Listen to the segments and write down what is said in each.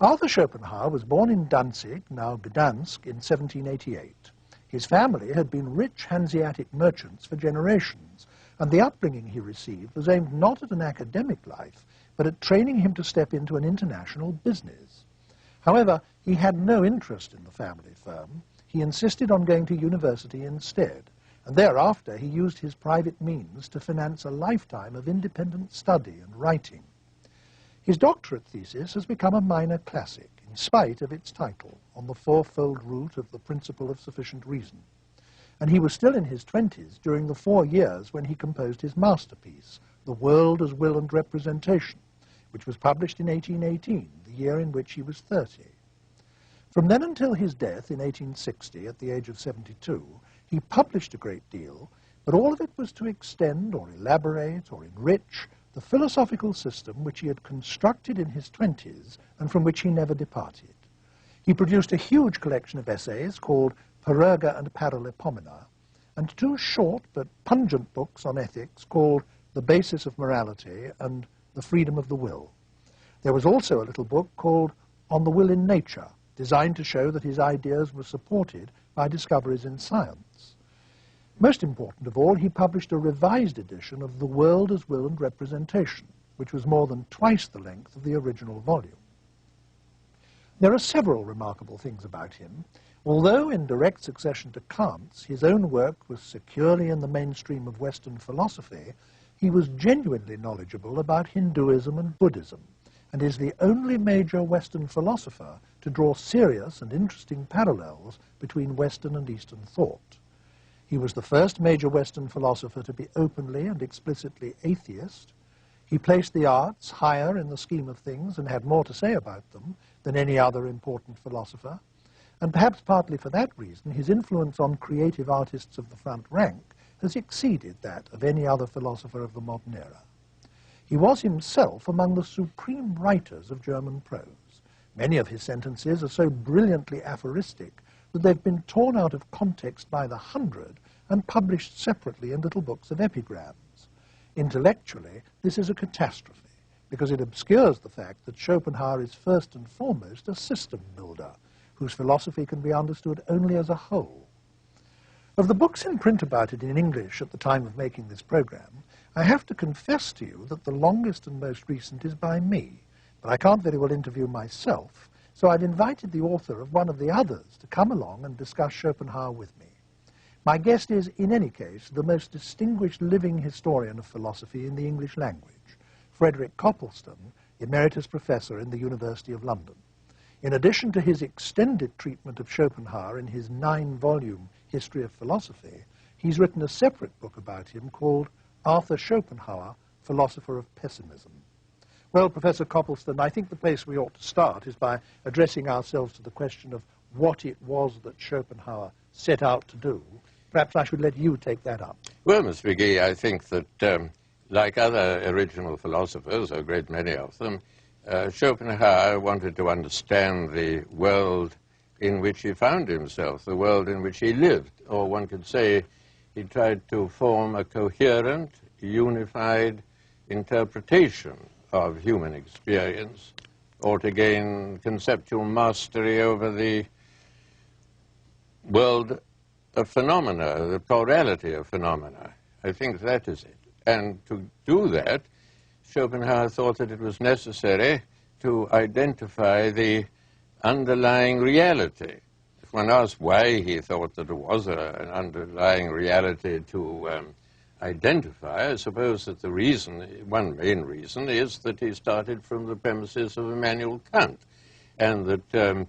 Arthur Schopenhauer was born in Danzig, now Gdansk, in 1788. His family had been rich Hanseatic merchants for generations, and the upbringing he received was aimed not at an academic life, but at training him to step into an international business. However, he had no interest in the family firm. He insisted on going to university instead, and thereafter he used his private means to finance a lifetime of independent study and writing. His doctorate thesis has become a minor classic, in spite of its title, On the Fourfold Root of the Principle of Sufficient Reason. And he was still in his 20s during the 4 years when he composed his masterpiece, The World as Will and Representation, which was published in 1818, the year in which he was 30. From then until his death in 1860, at the age of 72, he published a great deal, but all of it was to extend or elaborate or enrich the philosophical system which he had constructed in his 20s and from which he never departed. He produced a huge collection of essays called Parerga and Paralipomena, and 2 short but pungent books on ethics called The Basis of Morality and The Freedom of the Will. There was also a little book called On the Will in Nature, designed to show that his ideas were supported by discoveries in science. Most important of all, he published a revised edition of The World as Will and Representation, which was more than twice the length of the original volume. There are several remarkable things about him. Although in direct succession to Kant's, his own work was securely in the mainstream of Western philosophy, he was genuinely knowledgeable about Hinduism and Buddhism, and is the only major Western philosopher to draw serious and interesting parallels between Western and Eastern thought. He was the first major Western philosopher to be openly and explicitly atheist. He placed the arts higher in the scheme of things and had more to say about them than any other important philosopher. And perhaps partly for that reason, his influence on creative artists of the front rank has exceeded that of any other philosopher of the modern era. He was himself among the supreme writers of German prose. Many of his sentences are so brilliantly aphoristic that they've been torn out of context by the 100 and published separately in little books of epigrams. Intellectually, this is a catastrophe, because it obscures the fact that Schopenhauer is first and foremost a system builder, whose philosophy can be understood only as a whole. Of the books in print about it in English at the time of making this program, I have to confess to you that the longest and most recent is by me, but I can't very well interview myself, so I've invited the author of one of the others to come along and discuss Schopenhauer with me. My guest is, in any case, the most distinguished living historian of philosophy in the English language, Frederick Copleston, Emeritus Professor in the University of London. In addition to his extended treatment of Schopenhauer in his 9-volume History of Philosophy, he's written a separate book about him called Arthur Schopenhauer, Philosopher of Pessimism. Well, Professor Copleston, I think the place we ought to start is by addressing ourselves to the question of what it was that Schopenhauer set out to do. Perhaps I should let you take that up. Well, Mr. McGee, I think that, like other original philosophers, a great many of them, Schopenhauer wanted to understand the world in which he found himself, the world in which he lived, or one could say he tried to form a coherent, unified interpretation of human experience, or to gain conceptual mastery over the world of phenomena, the plurality of phenomena. I think that is it. And to do that, Schopenhauer thought that it was necessary to identify the underlying reality. If one asks why he thought that there was an underlying reality to identify, I suppose that the reason, one main reason, is that he started from the premises of Immanuel Kant, and that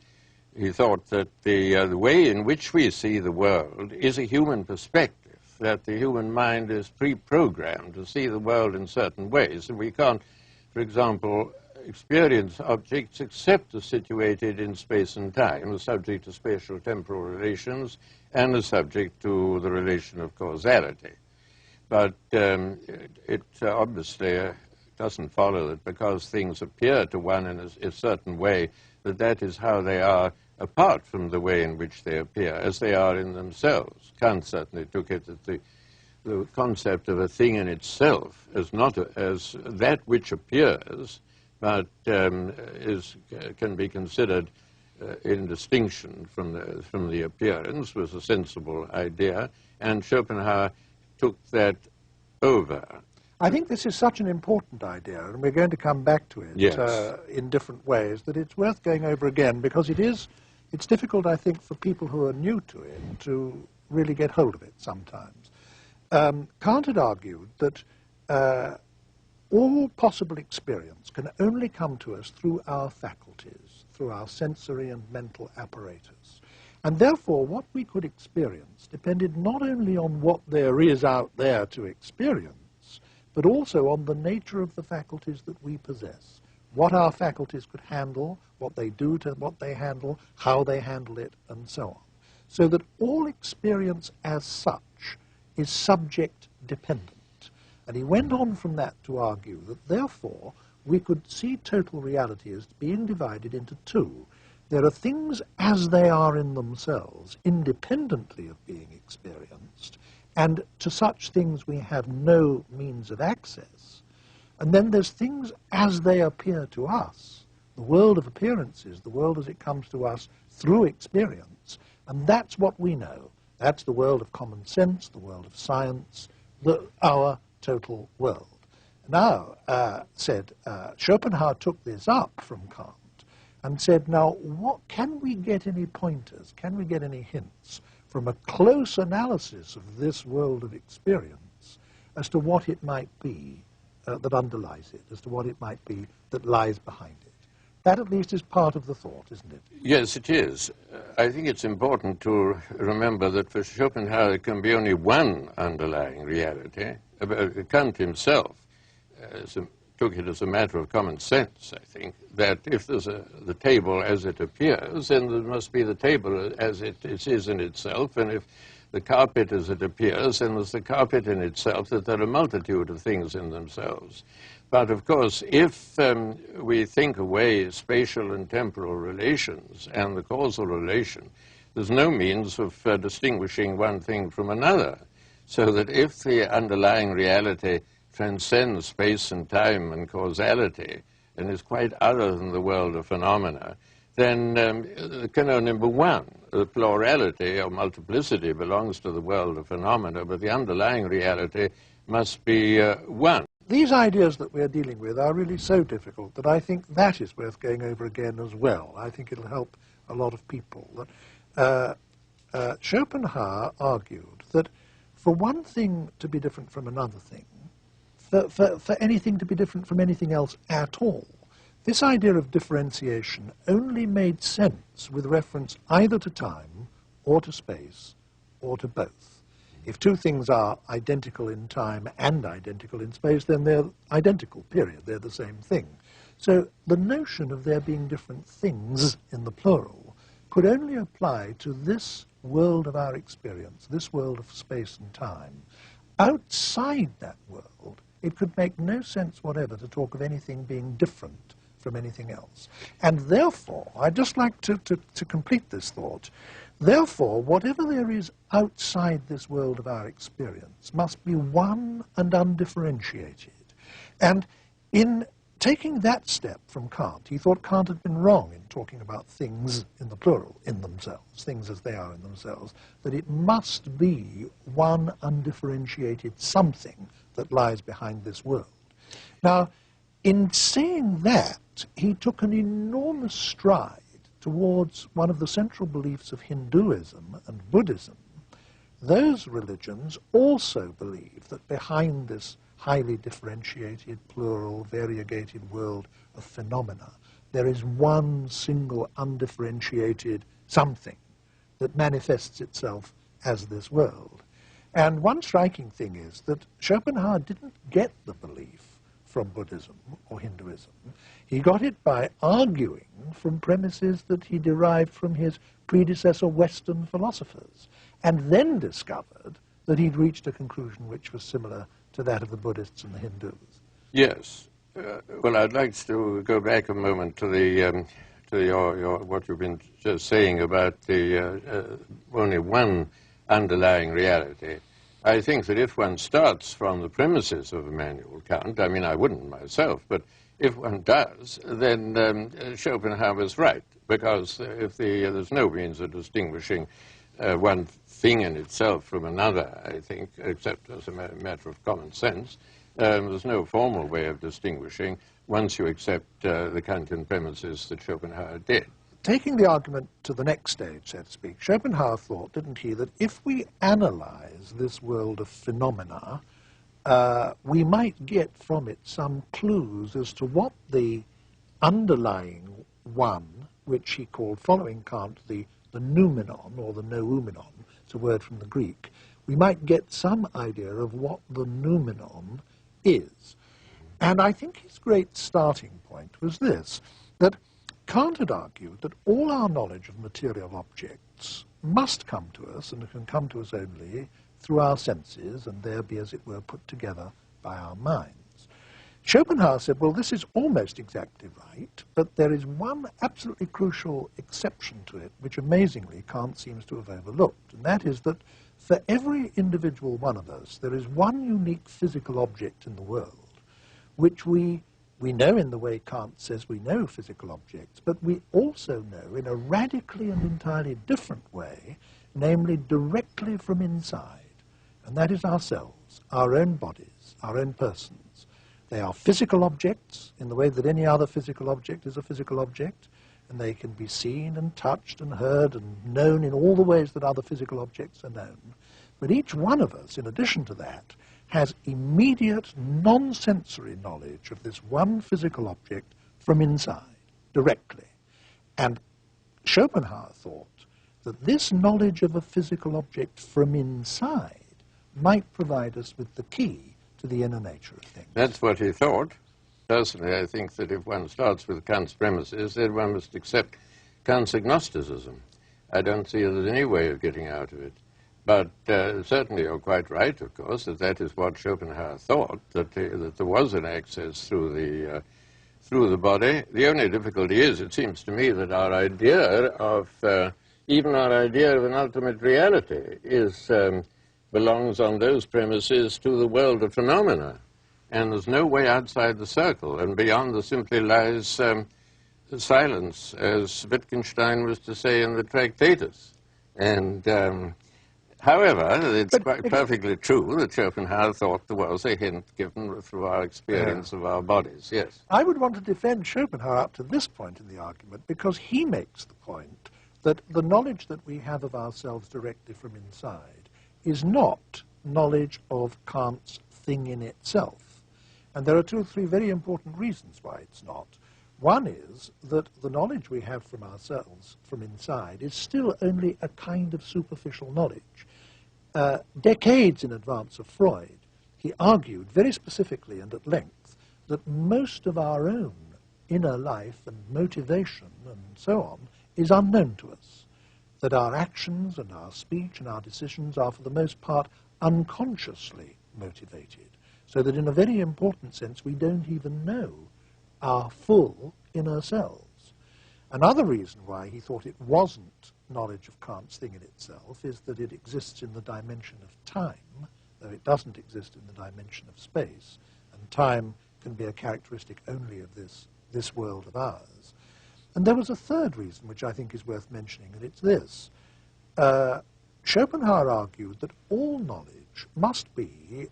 he thought that the way in which we see the world is a human perspective, that the human mind is pre-programmed to see the world in certain ways, and we can't, for example, experience objects except as situated in space and time, as subject to spatial temporal relations, and as subject to the relation of causality. But it obviously doesn't follow that because things appear to one in a certain way, that that is how they are apart from the way in which they appear, as they are in themselves. Kant certainly took it that the concept of a thing in itself as not as that which appears but can be considered in distinction from the appearance, was a sensible idea, and Schopenhauer took that over. I think this is such an important idea, and we're going to come back to it in different ways, that it's worth going over again, because it's difficult, I think, for people who are new to it to really get hold of it sometimes. Kant had argued that all possible experience can only come to us through our faculties, through our sensory and mental apparatus. And therefore, what we could experience depended not only on what there is out there to experience, but also on the nature of the faculties that we possess, what our faculties could handle, what they do to what they handle, how they handle it, and so on. So that all experience as such is subject-dependent. And he went on from that to argue that, therefore, we could see total reality as being divided into two. There are things as they are in themselves, independently of being experienced, and to such things we have no means of access. And then there's things as they appear to us, the world of appearances, the world as it comes to us through experience, and that's what we know. That's the world of common sense, the world of science, our total world. Now, Schopenhauer took this up from Kant and said, now, can we get any pointers, can we get any hints from a close analysis of this world of experience as to what it might be that underlies it, as to what it might be that lies behind it? That, at least, is part of the thought, isn't it? Yes, it is. I think it's important to remember that for Schopenhauer there can be only one underlying reality. Kant himself took it as a matter of common sense, I think, that if there's the table as it appears, then there must be the table as it is in itself, and if the carpet as it appears, then there's the carpet in itself, that there are a multitude of things in themselves. But, of course, if we think away spatial and temporal relations and the causal relation, there's no means of distinguishing one thing from another. So that if the underlying reality transcends space and time and causality and is quite other than the world of phenomena, then there can only be one. The plurality or multiplicity belongs to the world of phenomena, but the underlying reality must be one. These ideas that we're dealing with are really so difficult that I think that is worth going over again as well. I think it'll help a lot of people. Schopenhauer argued that for one thing to be different from another thing, for anything to be different from anything else at all, this idea of differentiation only made sense with reference either to time or to space or to both. If two things are identical in time and identical in space, then they're identical, period. They're the same thing. So the notion of there being different things in the plural could only apply to this world of our experience, this world of space and time. Outside that world, it could make no sense whatever to talk of anything being different from anything else. And therefore, I'd just like to complete this thought, therefore, whatever there is outside this world of our experience must be one and undifferentiated. And in taking that step from Kant, he thought Kant had been wrong in talking about things in the plural, in themselves, things as they are in themselves, that it must be one undifferentiated something that lies behind this world. Now, in saying that, he took an enormous stride towards one of the central beliefs of Hinduism and Buddhism. Those religions also believe that behind this highly differentiated, plural, variegated world of phenomena, there is one single undifferentiated something that manifests itself as this world. And one striking thing is that Schopenhauer didn't get the belief from Buddhism or Hinduism. He got it by arguing from premises that he derived from his predecessor Western philosophers, and then discovered that he'd reached a conclusion which was similar to that of the Buddhists and the Hindus. Yes. Well, I'd like to go back a moment to what you've been just saying about the only one underlying reality. I think that if one starts from the premises of Immanuel Kant, I mean, I wouldn't myself, but if one does, then Schopenhauer was right, because if there's no means of distinguishing one thing in itself from another, I think, except as a matter of common sense, there's no formal way of distinguishing once you accept the Kantian premises that Schopenhauer did. Taking the argument to the next stage, so to speak, Schopenhauer thought, didn't he, that if we analyze this world of phenomena, we might get from it some clues as to what the underlying one, which he called, following Kant, the noumenon, or the noumenon, it's a word from the Greek, we might get some idea of what the noumenon is. And I think his great starting point was this, that Kant had argued that all our knowledge of material objects must come to us, and can come to us only through our senses, and there be, as it were, put together by our minds. Schopenhauer said, well, this is almost exactly right, but there is one absolutely crucial exception to it, which amazingly Kant seems to have overlooked, and that is that for every individual one of us, there is one unique physical object in the world, which we know in the way Kant says we know physical objects, but we also know in a radically and entirely different way, namely directly from inside. And that is ourselves, our own bodies, our own persons. They are physical objects in the way that any other physical object is a physical object, and they can be seen and touched and heard and known in all the ways that other physical objects are known. But each one of us, in addition to that, has immediate non-sensory knowledge of this one physical object from inside, directly. And Schopenhauer thought that this knowledge of a physical object from inside might provide us with the key to the inner nature of things. That's what he thought. Personally, I think that if one starts with Kant's premises, then one must accept Kant's agnosticism. I don't see there's any way of getting out of it. But certainly you're quite right, of course, that that is what Schopenhauer thought, that there was an access through the body. The only difficulty is, it seems to me, that our idea of, even our idea of an ultimate reality belongs on those premises to the world of phenomena. And there's no way outside the circle, and beyond there simply lies silence, as Wittgenstein was to say in the Tractatus. And however, it's quite perfectly true that Schopenhauer thought there was a hint given through our experience of our bodies, yes. I would want to defend Schopenhauer up to this point in the argument, because he makes the point that the knowledge that we have of ourselves directly from inside is not knowledge of Kant's thing in itself. And there are two or three very important reasons why it's not. One is that the knowledge we have from ourselves from inside is still only a kind of superficial knowledge. Decades in advance of Freud, he argued very specifically and at length that most of our own inner life and motivation and so on is unknown to us, that our actions and our speech and our decisions are for the most part unconsciously motivated, so that in a very important sense we don't even know our full inner selves. Another reason why he thought it wasn't knowledge of Kant's thing in itself is that it exists in the dimension of time, though it doesn't exist in the dimension of space, and time can be a characteristic only of this world of ours. And there was a third reason which I think is worth mentioning, and it's this. Schopenhauer argued that all knowledge must be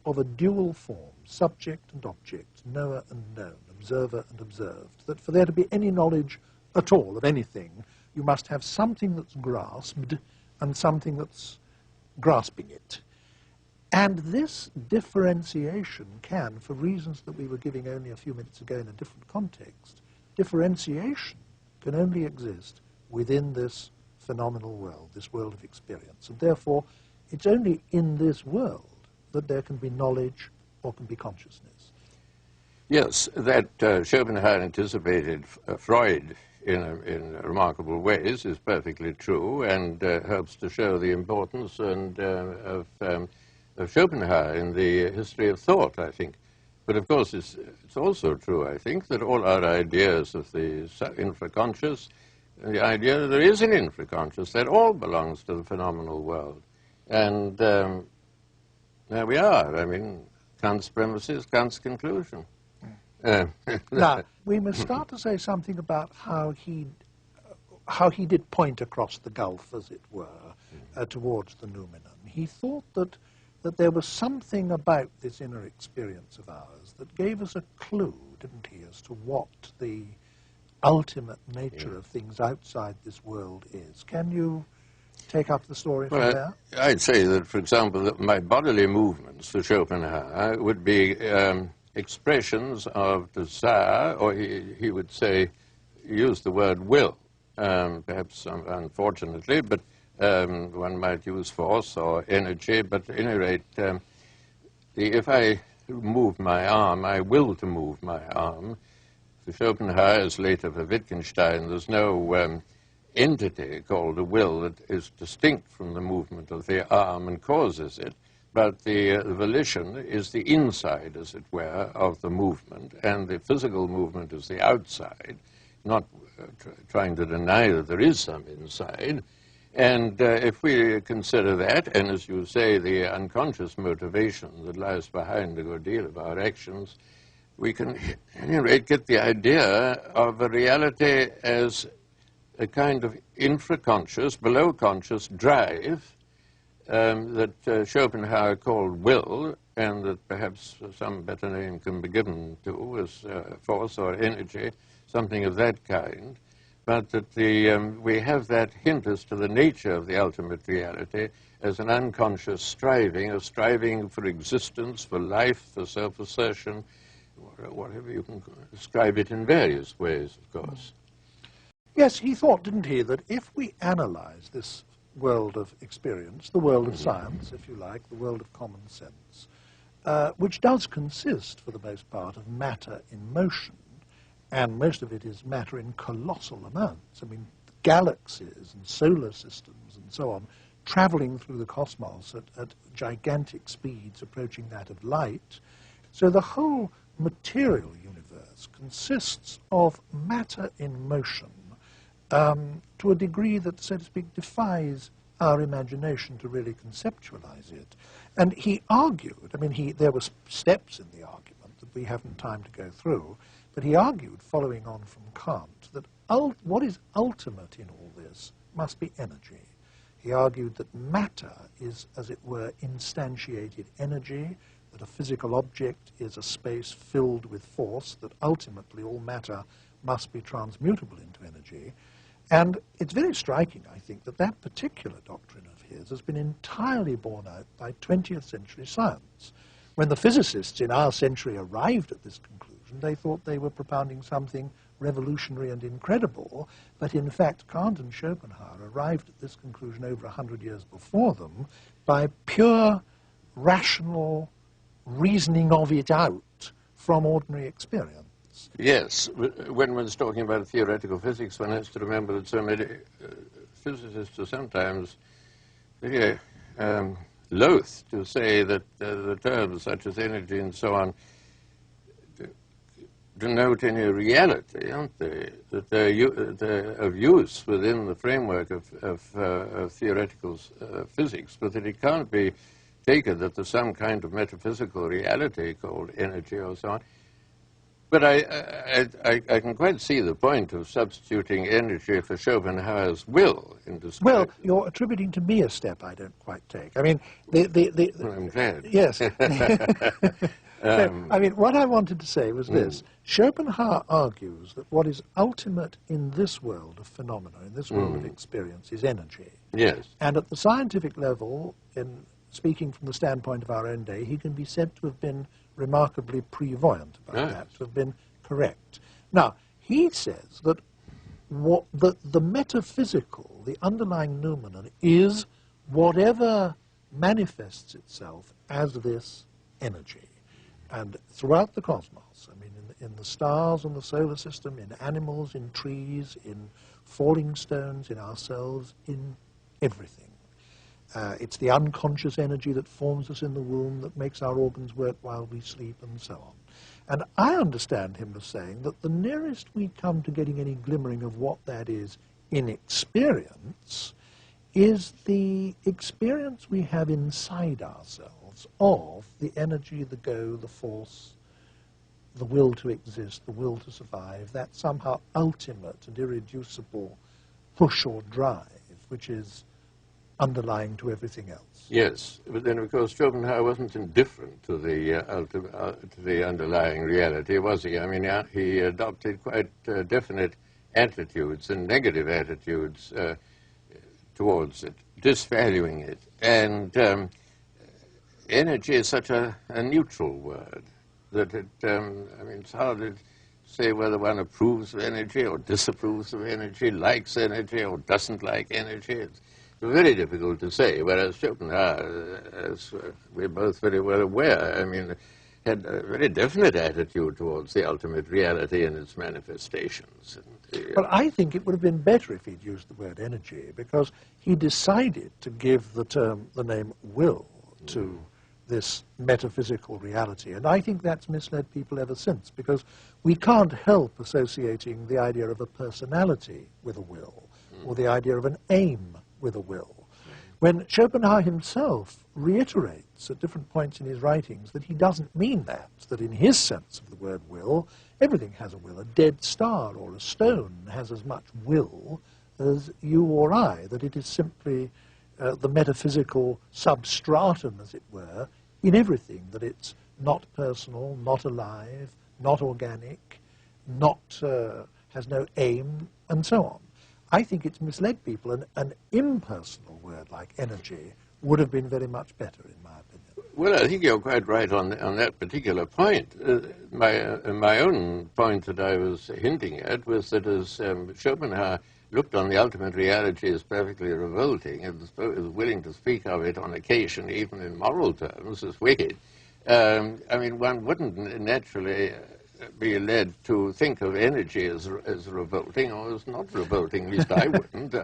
of a dual form, subject and object, knower and known, observer and observed, that for there to be any knowledge at all of anything, you must have something that's grasped and something that's grasping it. And this differentiation can, for reasons that we were giving only a few minutes ago in a different context, differentiation can only exist within this phenomenal world, this world of experience. And therefore, it's only in this world that there can be knowledge or can be consciousness. Yes, that Schopenhauer anticipated Freud in remarkable ways is perfectly true, and helps to show the importance of Schopenhauer in the history of thought, I think. But of course, it's also true, I think, that all our ideas of the infraconscious, and the idea that there is an infraconscious, that all belongs to the phenomenal world. And there we are. I mean, Kant's premises, Kant's conclusion. Now, we must start to say something about how he did point across the gulf, as it were, towards the noumenon. He thought that there was something about this inner experience of ours that gave us a clue, didn't he, as to what the ultimate nature of things outside this world is. Can you take up the story from there? I'd say that, for example, that my bodily movements for Schopenhauer would be expressions of desire, or he would say, use the word will, perhaps unfortunately, but one might use force or energy, but at any rate, if I move my arm, I will to move my arm. For Schopenhauer, as later for Wittgenstein, there's no entity called a will that is distinct from the movement of the arm and causes it, but the volition is the inside, as it were, of the movement, and the physical movement is the outside, not trying to deny that there is some inside. And if we consider that, and as you say, the unconscious motivation that lies behind a good deal of our actions, we can, at any rate, get the idea of a reality as a kind of infraconscious, below-conscious drive that Schopenhauer called will, and that perhaps some better name can be given to as force or energy, something of that kind. But that we have that hint as to the nature of the ultimate reality as an unconscious striving, a striving for existence, for life, for self-assertion, whatever you can describe it in various ways, of course. Yes, he thought, didn't he, that if we analyze this world of experience, the world of science, if you like, the world of common sense, which does consist, for the most part, of matter in motion, and most of it is matter in colossal amounts. I mean, galaxies and solar systems and so on, traveling through the cosmos at gigantic speeds approaching that of light. So the whole material universe consists of matter in motion to a degree that, so to speak, defies our imagination to really conceptualize it. And he argued, I mean, there were steps in the argument that we haven't time to go through, but he argued, following on from Kant, that what is ultimate in all this must be energy. He argued that matter is, as it were, instantiated energy, that a physical object is a space filled with force, that ultimately all matter must be transmutable into energy. And it's very striking, I think, that that particular doctrine of his has been entirely borne out by 20th century science. When the physicists in our century arrived at this conclusion, they thought they were propounding something revolutionary and incredible, but in fact Kant and Schopenhauer arrived at this conclusion over 100 years before them by pure rational reasoning of it out from ordinary experience. Yes, when one's talking about theoretical physics, one has to remember that so many physicists are sometimes very loath to say that the terms such as energy and so on denote any reality, aren't they? That they're of use within the framework of theoretical physics, but that it can't be taken that there's some kind of metaphysical reality called energy or so on. But I can quite see the point of substituting energy for Schopenhauer's will in describing. Well, you're attributing to me a step I don't quite take. I mean, Well, I'm glad. Yes. I mean, what I wanted to say was this. Schopenhauer argues that what is ultimate in this world of phenomena, in this world of experience, is energy. Yes. And at the scientific level, in speaking from the standpoint of our own day, he can be said to have been remarkably prevoyant about that, to have been correct. Now, he says that the metaphysical, the underlying noumenon, is whatever manifests itself as this energy. And throughout the cosmos, I mean, in the stars and the solar system, in animals, in trees, in falling stones, in ourselves, in everything. It's the unconscious energy that forms us in the womb, that makes our organs work while we sleep, and so on. And I understand him as saying that the nearest we come to getting any glimmering of what that is in experience is the experience we have inside ourselves of the energy, the go, the force, the will to exist, the will to survive, that somehow ultimate and irreducible push or drive, which is underlying to everything else. Yes, but then, of course, Schopenhauer wasn't indifferent to the underlying reality, was he? I mean, he adopted quite definite attitudes and negative attitudes towards it, disvaluing it. And energy is such a neutral word that I mean, it's hard to say whether one approves of energy or disapproves of energy, likes energy or doesn't like energy. It's very difficult to say, whereas Schopenhauer, as we're both very well aware, I mean, had a very definite attitude towards the ultimate reality and its manifestations. But I think it would have been better if he'd used the word energy, because he decided to give the name will to this metaphysical reality. And I think that's misled people ever since, because we can't help associating the idea of a personality with a will, or the idea of an aim with a will, when Schopenhauer himself reiterates at different points in his writings that he doesn't mean that in his sense of the word will, everything has a will. A dead star or a stone has as much will as you or I, that it is simply the metaphysical substratum, as it were, in everything, that it's not personal, not alive, not organic, has no aim, and so on. I think it's misled people. An impersonal word like energy would have been very much better, in my opinion. Well, I think you're quite right on that particular point. My own point that I was hinting at was that as Schopenhauer looked on the ultimate reality as perfectly revolting and was willing to speak of it on occasion, even in moral terms, as wicked, I mean, one wouldn't naturally be led to think of energy as revolting or as not revolting. At least I wouldn't,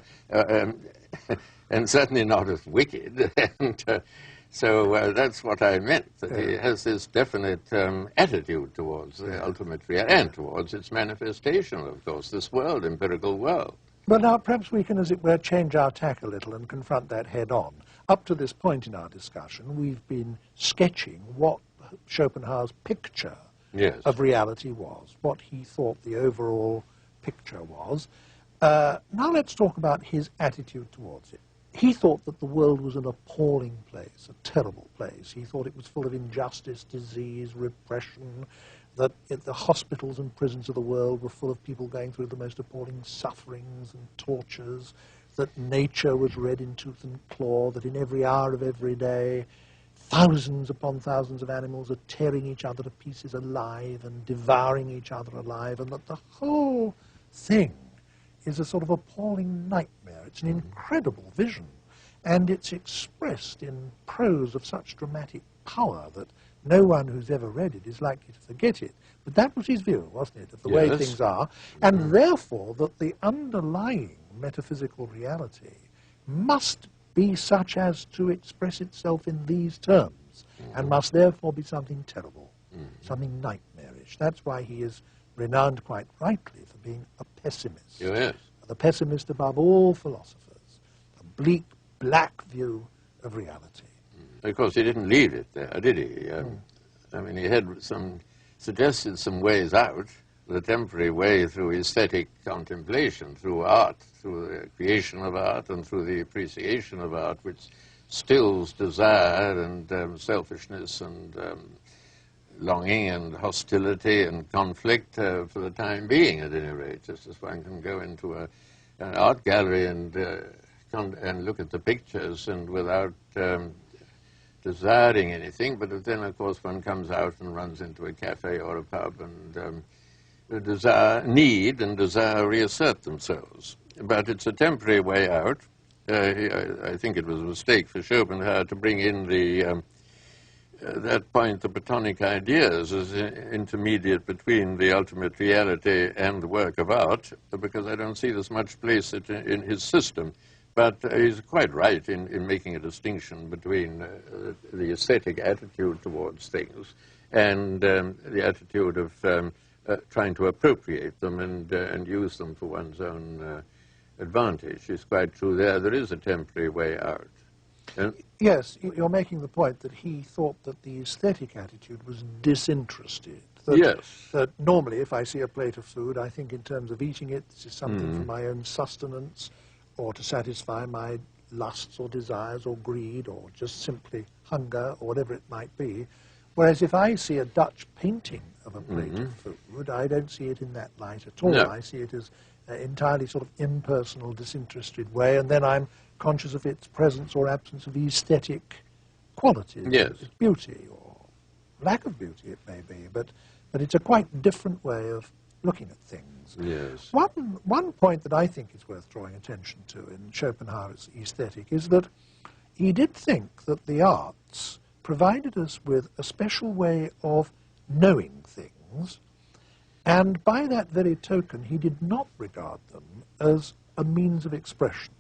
and certainly not as wicked. And so that's what I meant, that he has this definite attitude towards the ultimate reality and towards its manifestation, of course, this world, empirical world. But now perhaps we can, as it were, change our tack a little and confront that head on. Up to this point in our discussion, we've been sketching what Schopenhauer's picture of reality was, what he thought the overall picture was. Now let's talk about his attitude towards it. He thought that the world was an appalling place, a terrible place. He thought it was full of injustice, disease, repression, that the hospitals and prisons of the world were full of people going through the most appalling sufferings and tortures, that nature was red in tooth and claw, that in every hour of every day thousands upon thousands of animals are tearing each other to pieces alive and devouring each other alive, and that the whole thing is a sort of appalling nightmare. It's an incredible vision, and it's expressed in prose of such dramatic power that no one who's ever read it is likely to forget it. But that was his view, wasn't it, of the way things are, and therefore that the underlying metaphysical reality must be such as to express itself in these terms, and must therefore be something terrible, something nightmarish. That's why he is renowned quite rightly for being a pessimist. The pessimist above all philosophers, a bleak, black view of reality. Of course, he didn't leave it there, did he? I mean, he had suggested some ways out, the temporary way through aesthetic contemplation, through art, through the creation of art and through the appreciation of art, which stills desire and selfishness and longing and hostility and conflict for the time being, at any rate, just as one can go into an art gallery and look at the pictures and without desiring anything, but then, of course, one comes out and runs into a cafe or a pub, and need and desire reassert themselves. But it's a temporary way out. I think it was a mistake for Schopenhauer to bring in that point, the Platonic ideas, as intermediate between the ultimate reality and the work of art, because I don't see there's much place in his system. But he's quite right in making a distinction between the aesthetic attitude towards things and the attitude of trying to appropriate them and use them for one's own advantage. It's quite true there. There is a temporary way out. Yes, you're making the point that he thought that the aesthetic attitude was disinterested, That, Yes. that normally if I see a plate of food, I think in terms of eating it, this is something for my own sustenance or to satisfy my lusts or desires or greed or just simply hunger or whatever it might be. Whereas if I see a Dutch painting of a plate of food, I don't see it in that light at all. No. I see it as entirely sort of impersonal, disinterested way, and then I'm conscious of its presence or absence of aesthetic qualities, Yes. its beauty or lack of beauty it may be, but it's a quite different way of looking at things. Yes. One point that I think is worth drawing attention to in Schopenhauer's aesthetic is that he did think that the arts provided us with a special way of knowing things, and by that very token he did not regard them as a means of expression.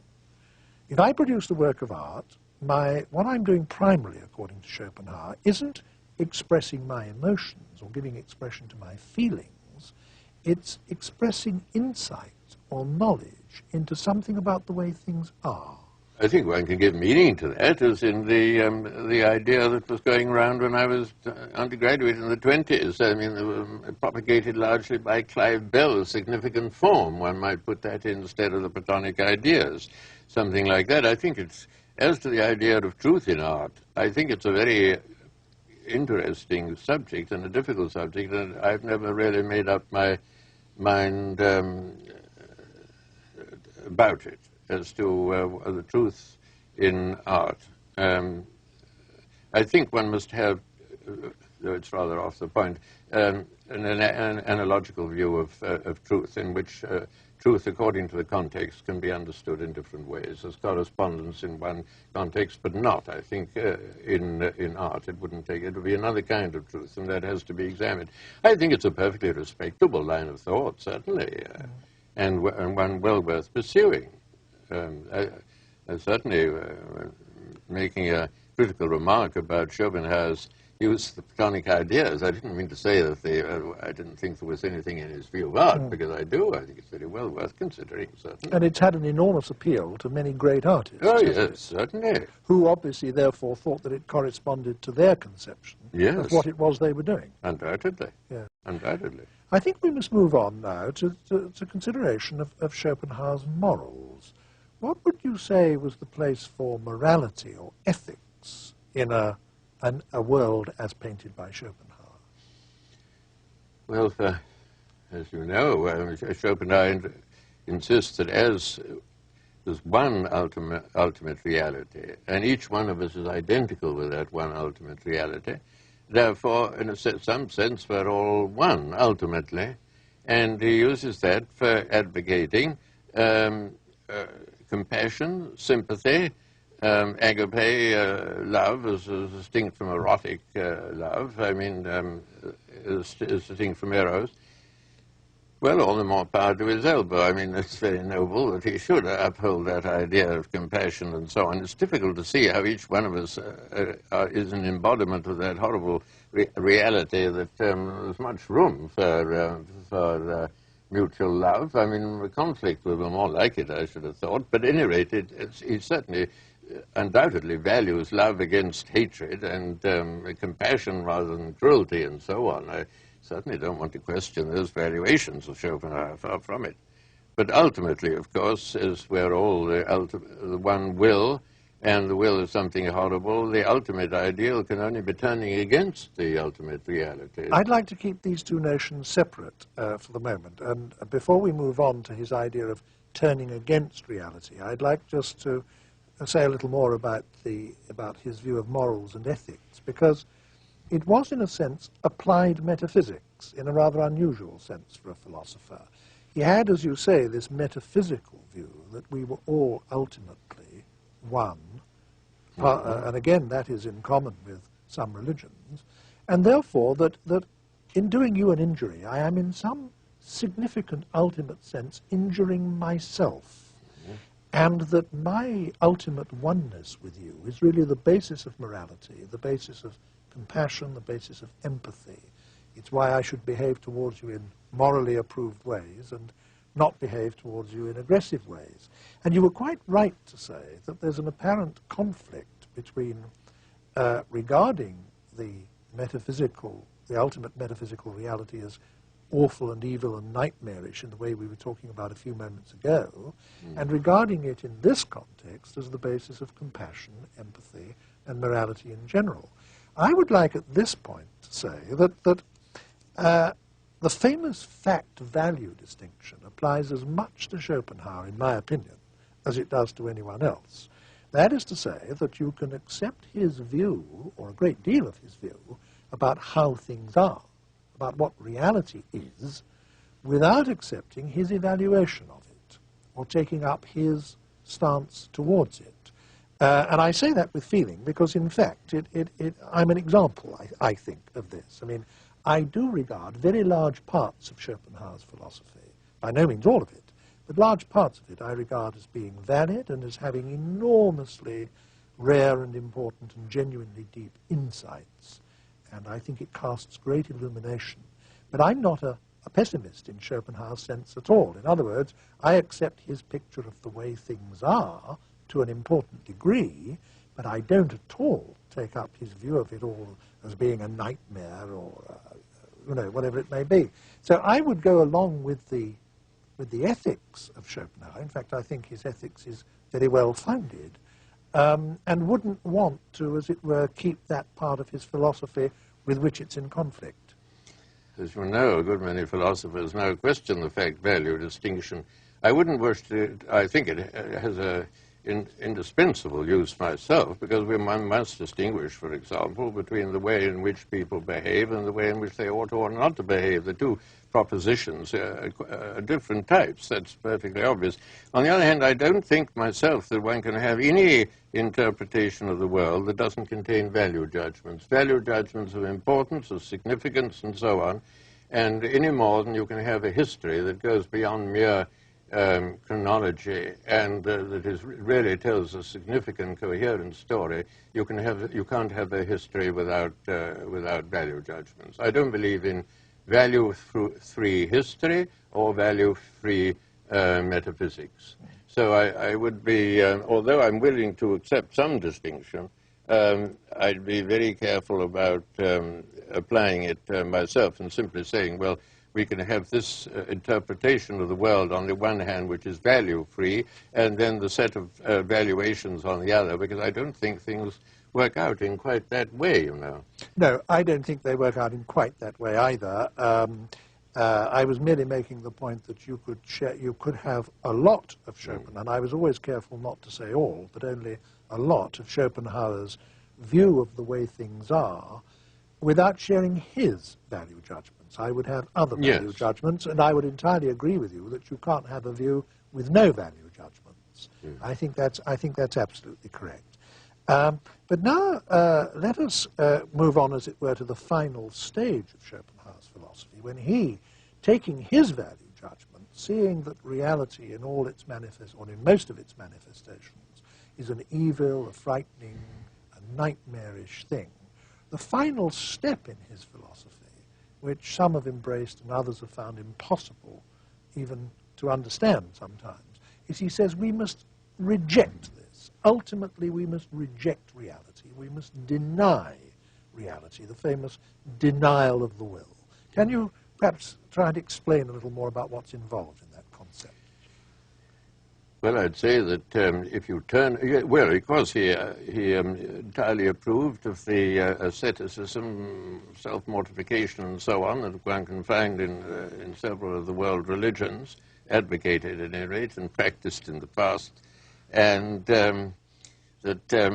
If I produced a work of art, what I'm doing primarily, according to Schopenhauer, isn't expressing my emotions or giving expression to my feelings. It's expressing insight or knowledge into something about the way things are. I think one can give meaning to that, as in the idea that was going around when I was undergraduate in the 20s. I mean, propagated largely by Clive Bell's significant form. One might put that instead of the Platonic ideas, something like that. I think it's, as to the idea of truth in art, I think it's a very interesting subject and a difficult subject, and I've never really made up my mind about it, as to the truth in art. I think one must have, though it's rather off the point, an analogical view of truth, in which truth, according to the context, can be understood in different ways, as correspondence in one context, but not, I think, in art. It wouldn't take, it would be another kind of truth, and that has to be examined. I think it's a perfectly respectable line of thought, certainly, and one well worth pursuing. Certainly, making a critical remark about Schopenhauer's use of the Platonic ideas, I didn't mean to say that I didn't think there was anything in his view of art, because I do. I think it's very well worth considering, certainly. And it's had an enormous appeal to many great artists. Oh, yes, certainly. Who obviously, therefore, thought that it corresponded to their conception of what it was they were doing. Undoubtedly. Yeah. Undoubtedly. I think we must move on now to consideration of Schopenhauer's morals. What would you say was the place for morality or ethics in a world as painted by Schopenhauer? Well, as you know, Schopenhauer insists that as there's one ultimate reality, and each one of us is identical with that one ultimate reality, therefore, in some sense, we're all one, ultimately, and he uses that for advocating compassion, sympathy, agape love is distinct from erotic love. I mean, is distinct from eros. Well, all the more power to his elbow. I mean, it's very noble that he should uphold that idea of compassion and so on. It's difficult to see how each one of us is an embodiment of that horrible reality that there's much room for mutual love. I mean, the conflict would be more like it, I should have thought. But at any rate, he certainly undoubtedly values love against hatred and compassion rather than cruelty and so on. I certainly don't want to question those valuations of Schopenhauer, far from it. But ultimately, of course, as we're all the one will, and the will is something horrible, the ultimate ideal can only be turning against the ultimate reality. I'd like to keep these two notions separate for the moment. And before we move on to his idea of turning against reality, I'd like just to say a little more about his view of morals and ethics, because it was, in a sense, applied metaphysics, in a rather unusual sense for a philosopher. He had, as you say, this metaphysical view that we were all ultimately one, and again, that is in common with some religions, and therefore that in doing you an injury, I am in some significant ultimate sense injuring myself, and that my ultimate oneness with you is really the basis of morality, the basis of compassion, the basis of empathy. It's why I should behave towards you in morally approved ways and not behave towards you in aggressive ways. And you were quite right to say that there's an apparent conflict between regarding the metaphysical the ultimate metaphysical reality as awful and evil and nightmarish in the way we were talking about a few moments ago, and regarding it in this context as the basis of compassion, empathy, and morality in general. I would like at this point to say that the famous fact-value distinction applies as much to Schopenhauer, in my opinion, as it does to anyone else. That is to say that you can accept his view, or a great deal of his view, about how things are, about what reality is, without accepting his evaluation of it, or taking up his stance towards it. And I say that with feeling because, in fact, I'm an example, I think, of this. I mean, I do regard very large parts of Schopenhauer's philosophy, by no means all of it, but large parts of it I regard as being valid and as having enormously rare and important and genuinely deep insights. And I think it casts great illumination. But I'm not a pessimist in Schopenhauer's sense at all. In other words, I accept his picture of the way things are to an important degree, but I don't at all take up his view of it all as being a nightmare or, whatever it may be. So I would go along with the ethics of Schopenhauer. In fact, I think his ethics is very well founded, and wouldn't want to, as it were, keep that part of his philosophy with which it's in conflict. As you know, a good many philosophers now question the fact-value distinction. I wouldn't wish to, I think it has a indispensable use myself, because one must distinguish, for example, between the way in which people behave and the way in which they ought or not to behave. The two propositions are different types. That's perfectly obvious. On the other hand, I don't think myself that one can have any interpretation of the world that doesn't contain value judgments of importance, of significance, and so on, and any more than you can have a history that goes beyond mere chronology and that really tells a significant, coherent story. You can't have a history without value judgments. I don't believe in value-free history or value-free metaphysics. So I would be, although I'm willing to accept some distinction, I'd be very careful about applying it myself and simply saying, well, we can have this interpretation of the world on the one hand, which is value-free, and then the set of valuations on the other, because I don't think things work out in quite that way, you know. No, I don't think they work out in quite that way either. I was merely making the point that you could have a lot of Schopenhauer, and I was always careful not to say all, but only a lot of Schopenhauer's view of the way things are, without sharing his value judgments. I would have other value judgments, and I would entirely agree with you that you can't have a view with no value judgments. I think that's absolutely correct. But now let us move on, as it were, to the final stage of Schopenhauer's philosophy, when he, taking his value judgment, seeing that reality in all its or in most of its manifestations is an evil, a frightening, a nightmarish thing, the final step in his philosophy, which some have embraced and others have found impossible even to understand sometimes, is he says we must reject this. Ultimately, we must reject reality. We must deny reality, the famous denial of the will. Can you perhaps try and explain a little more about what's involved in that concept? Well, I'd say that if you turn, well, because he entirely approved of the asceticism, self-mortification, and so on that one can find in several of the world religions, advocated at any rate and practiced in the past, and that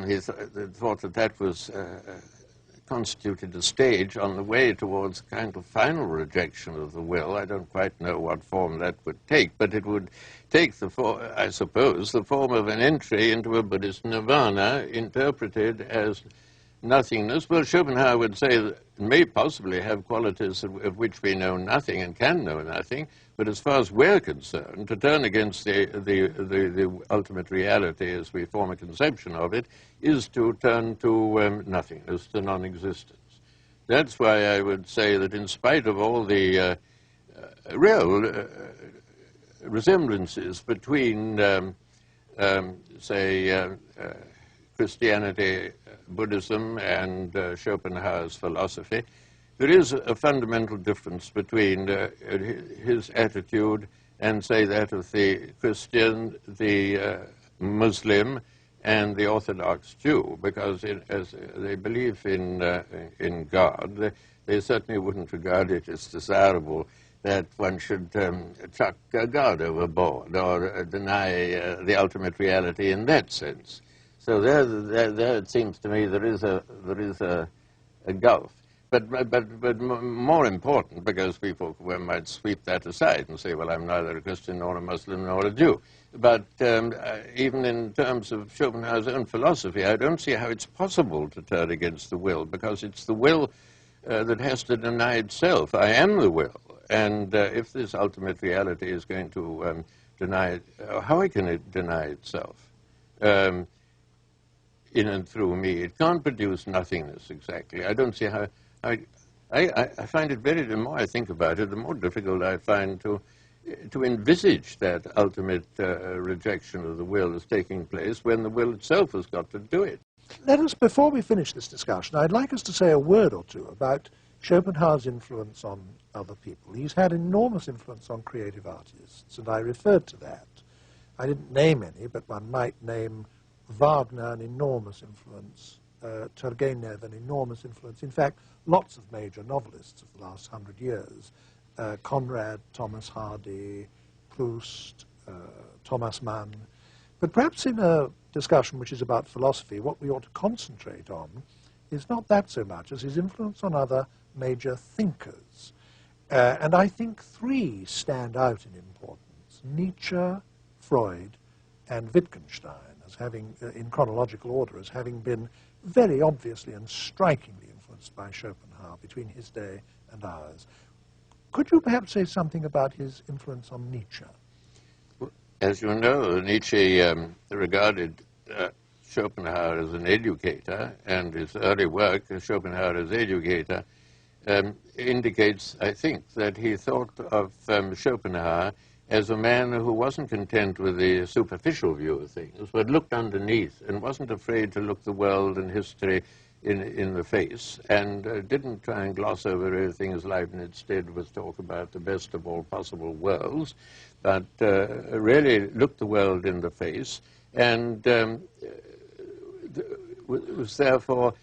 he thought that was constituted a stage on the way towards a kind of final rejection of the will. I don't quite know what form that would take, but it would take I suppose, the form of an entry into a Buddhist nirvana interpreted as nothingness. Well, Schopenhauer would say that it may possibly have qualities of which we know nothing and can know nothing, but as far as we're concerned, to turn against the ultimate reality as we form a conception of it is to turn to nothingness, to non-existence. That's why I would say that in spite of all the real resemblances between, Christianity, Buddhism, and Schopenhauer's philosophy, there is a fundamental difference between his attitude and, say, that of the Christian, the Muslim, and the Orthodox Jew, because as they believe in God, they certainly wouldn't regard it as desirable that one should chuck God overboard or deny the ultimate reality in that sense. So there it seems to me there is a gulf. But more important, because people might sweep that aside and say, well, I'm neither a Christian nor a Muslim nor a Jew. But even in terms of Schopenhauer's own philosophy, I don't see how it's possible to turn against the will, because it's the will that has to deny itself. I am the will. And if this ultimate reality is going to deny it, how can it deny itself? In and through me. It can't produce nothingness exactly. I don't see how. I find it very, the more I think about it, the more difficult I find to envisage that ultimate rejection of the will as taking place when the will itself has got to do it. Let us, before we finish this discussion, I'd like us to say a word or two about Schopenhauer's influence on other people. He's had enormous influence on creative artists, and I referred to that. I didn't name any, but one might name Wagner an enormous influence, Turgenev an enormous influence. In fact, lots of major novelists of the last 100 years, Conrad, Thomas Hardy, Proust, Thomas Mann. But perhaps in a discussion which is about philosophy, what we ought to concentrate on is not that so much as his influence on other major thinkers. And I think three stand out in importance: Nietzsche, Freud, and Wittgenstein, as having, in chronological order, as having been very obviously and strikingly influenced by Schopenhauer between his day and ours. Could you perhaps say something about his influence on Nietzsche? As you know, Nietzsche regarded Schopenhauer as an educator, and his early work, Schopenhauer as Educator, indicates, I think, that he thought of Schopenhauer as a man who wasn't content with the superficial view of things, but looked underneath and wasn't afraid to look the world and history in the face, and didn't try and gloss over everything as Leibniz did with talk about the best of all possible worlds, but really looked the world in the face, and was therefore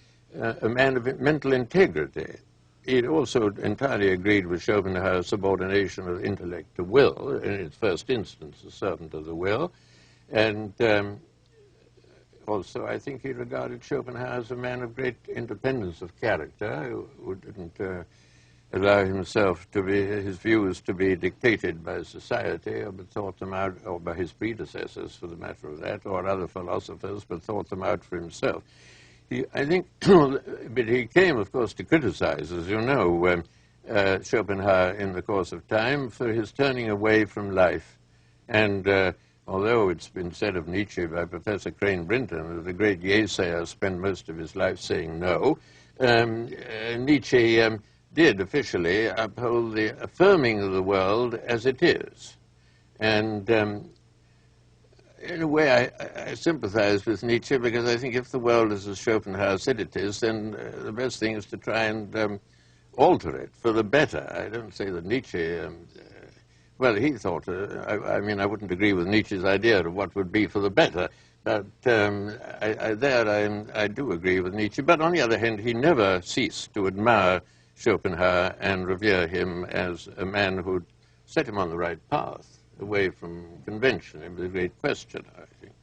a man of mental integrity. He also entirely agreed with Schopenhauer's subordination of intellect to will, in its first instance, a servant of the will. And also, I think he regarded Schopenhauer as a man of great independence of character, who didn't allow himself to be, his views to be dictated by society, but thought them out, or by his predecessors, for the matter of that, or other philosophers, but thought them out for himself. I think, but he came, of course, to criticize, as you know, Schopenhauer in the course of time for his turning away from life. And although it's been said of Nietzsche by Professor Crane Brinton that the great Yaysayer spent most of his life saying no, Nietzsche did officially uphold the affirming of the world as it is. And in a way, I sympathize with Nietzsche, because I think if the world is as Schopenhauer said it is, then the best thing is to try and alter it for the better. I don't say that Nietzsche, well, he thought, I mean, I wouldn't agree with Nietzsche's idea of what would be for the better, but I do agree with Nietzsche. But on the other hand, he never ceased to admire Schopenhauer and revere him as a man who set him on the right path, away from convention. It was a great question, I think.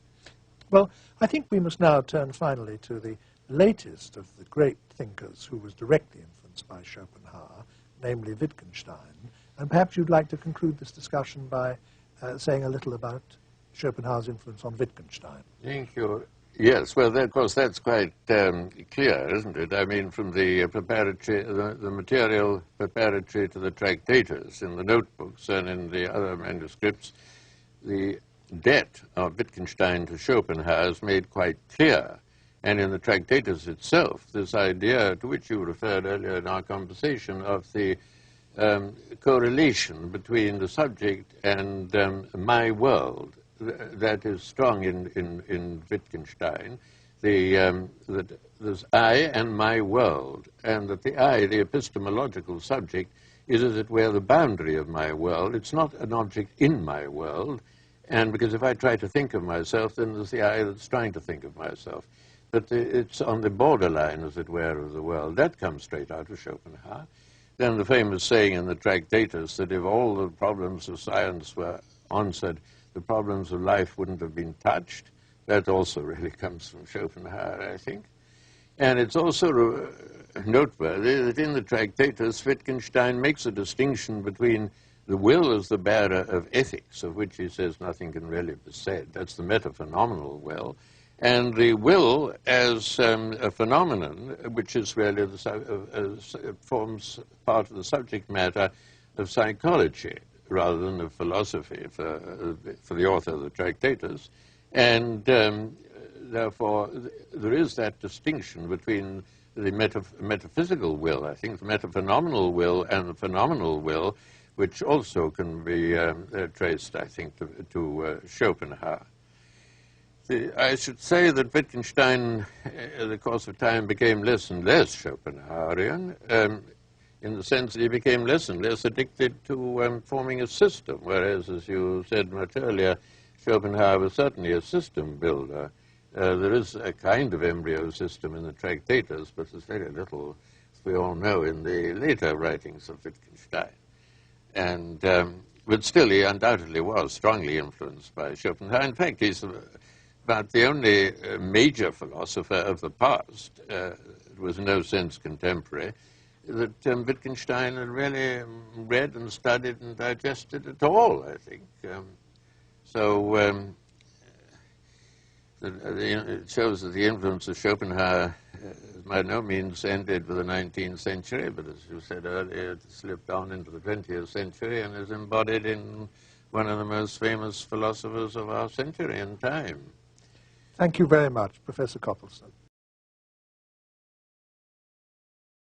Well, I think we must now turn finally to the latest of the great thinkers who was directly influenced by Schopenhauer, namely Wittgenstein. And perhaps you'd like to conclude this discussion by saying a little about Schopenhauer's influence on Wittgenstein. Thank you. Yes, well, of course, that's quite clear, isn't it? I mean, from the preparatory, the material preparatory to the Tractatus in the notebooks and in the other manuscripts, the debt of Wittgenstein to Schopenhauer is made quite clear. And in the Tractatus itself, this idea to which you referred earlier in our conversation of the correlation between the subject and my world, that is strong in Wittgenstein. that there's I and my world, and that the I, the epistemological subject, is, as it were, the boundary of my world. It's not an object in my world, and because if I try to think of myself, then there's the I that's trying to think of myself. But it's on the borderline, as it were, of the world. That comes straight out of Schopenhauer. Then the famous saying in the Tractatus that if all the problems of science were answered, the problems of life wouldn't have been touched. That also really comes from Schopenhauer, I think. And it's also noteworthy that in the Tractatus, Wittgenstein makes a distinction between the will as the bearer of ethics, of which he says nothing can really be said. That's the metaphenomenal will. And the will as a phenomenon, which is really forms part of the subject matter of psychology rather than of philosophy for the author of the Tractatus. And therefore, there is that distinction between the metaphysical will, I think, the metaphenomenal will and the phenomenal will, which also can be traced, I think, to Schopenhauer. I should say that Wittgenstein, in the course of time, became less and less Schopenhauerian, in the sense that he became less and less addicted to forming a system, whereas, as you said much earlier, Schopenhauer was certainly a system builder. There is a kind of embryo system in the Tractatus, but there's very little, as we all know, in the later writings of Wittgenstein. And, but still, he undoubtedly was strongly influenced by Schopenhauer. In fact, he's about the only major philosopher of the past, it was in no sense contemporary, that Wittgenstein had really read and studied and digested at all, I think. It shows that the influence of Schopenhauer by no means ended with the 19th century, but as you said earlier, it slipped on into the 20th century and is embodied in one of the most famous philosophers of our century and time. Thank you very much, Professor Copleston.